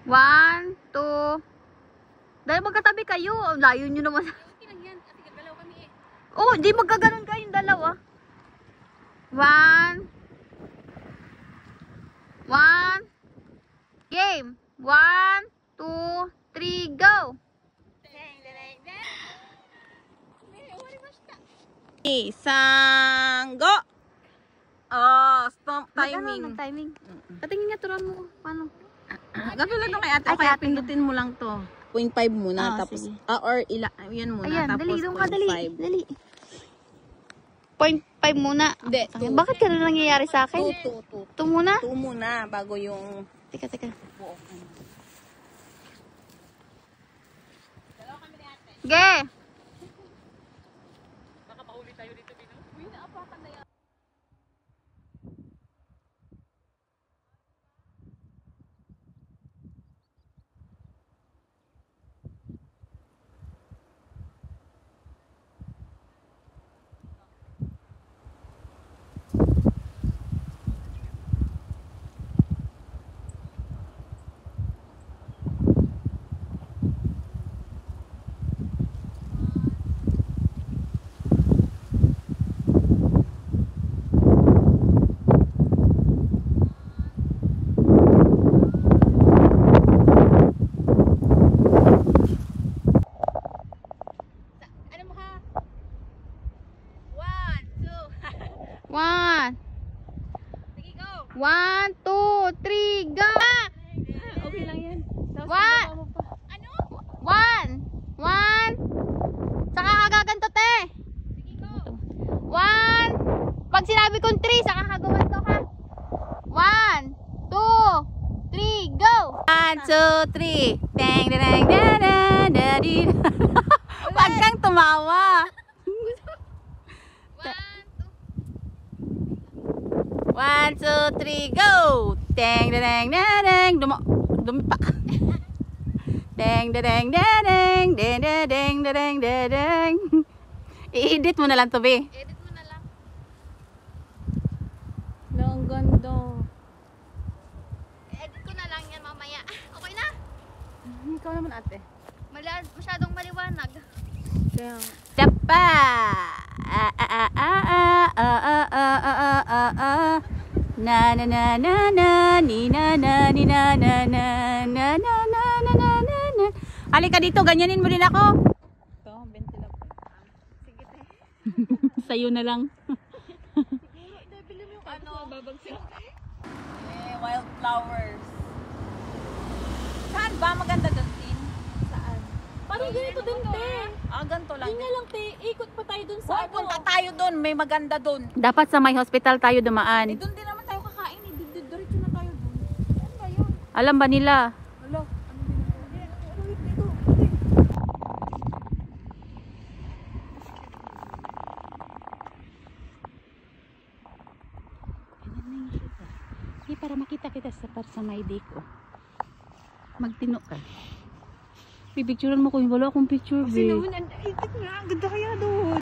1, 2. Dahil magkatabi kayo. Layo nyo naman. Okay lang yan. At gagalaw kami eh. Oh, di magkaganon kayong dalawa. 1. 1. Game. 1, 2, 3, go. Isang go! Oh, stop timing. Timing. Patingin nga turuan mo. Paano? Ganito lang to kay ate. Ay, Kaya ate. pindutin mo lang to. 0.5 muna. Tapos, sige. or yan muna. Ayan, tapos dali. Doon ka, dali. 0.5. Dali. 0.5 muna. Hindi, Ay, bakit ganun nangyayari sa akin? 2 2 muna? muna bago yung Teka. buokan. Ge! Ano mo ha? 1, 2. 1. Sige, go. 1, 2, 3, go! Okay lang yan. Tapos What? ibaba mo pa. Ano? 1. 1. Saka kagaganto, te. Sige, go. 1. Pag sinabi kong 3, saka kagaganto ka. 1, 2, 3, go! 1, 2, 3. Dang, dang, dang, dang, dang, Wag kang tumawa. 1, 2, 3, go! Dang, dang, dang, dang. Dumipa. Dang, dang, dang, dang, dang, dang, dang, dang, dang. I-edit mo na lang to, be. Edit mo na lang. Ang ganda. Edit ko na lang yan mamaya. Okay na? Ikaw naman, ate. Masyadong maliwanag. Dapa. Na na na na na ni na na ni na na na na na na na na na na. Halika dito, ganyanin mo din ako. Ito, 20 lang. Sige, te. Sa'yo na lang. Bili mo yung ano. Babagsak. Wildflowers. Saan ba maganda doon, Tin? Saan? Parang ganito din, te. Ganito lang. Yun nga lang, te. Ikot pa tayo dun sa ano. Punta tayo doon, may maganda doon. Dapat sa may hospital tayo Eh, dumaan. doon din naman tayo kakain. Diretso na tayo doon. Ano ba yun? Alam ba nila? Alo, para makita kita sa may diko. Magtino ka. Pipicturean mo ko yung wala akong picture, Kasi babe. naman, ang ikot nga. Ang ganda kaya doon.